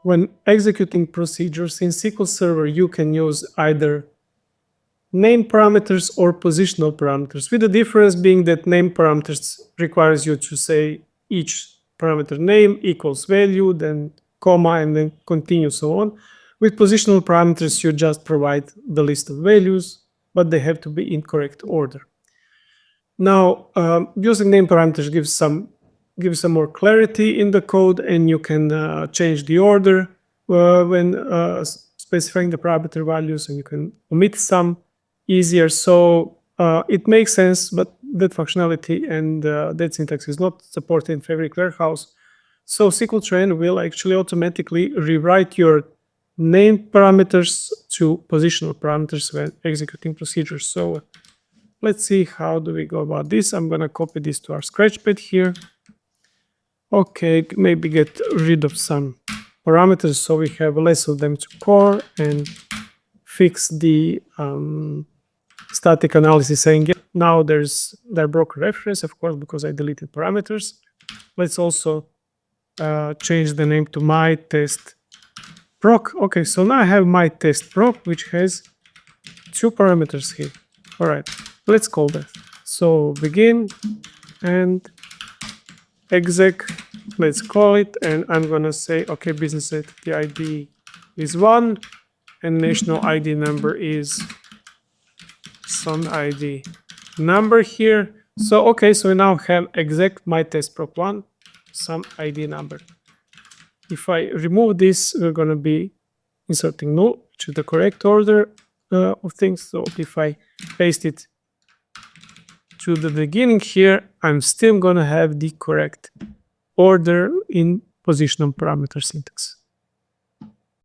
when executing procedures in SQL Server, you can use either name parameters or positional parameters, with the difference being that name parameters requires you to say each parameter name equals value, then comma, and then continue, so on. With positional parameters, you just provide the list of values, but they have to be in correct order. Now, using name parameters gives some more clarity in the code, and you can change the order when specifying the parameter values, and you can omit some easier. So it makes sense, but that functionality and that syntax is not supported in Fabric Warehouse. So SQL Tran will actually automatically rewrite your name parameters to positional parameters when executing procedures. So let's see how do we go about this. I'm gonna copy this to our scratchpad here. Okay, maybe get rid of some parameters so we have less of them to core, and fix the static analysis saying now there broke reference, of course, because I deleted parameters. Let's also change the name to my test proc. Okay, so now I have my test proc, which has 2 parameters here. All right, let's call that. So begin and exec, let's call it, and I'm gonna say, okay, business entity ID is 1 and national ID number is some ID number here. So okay, so we now have exec my test proc 1 some ID number. If I remove this, we're gonna be inserting null, which is the correct order of things. So if I paste it to the beginning here, I'm still gonna have the correct order in positional parameter syntax.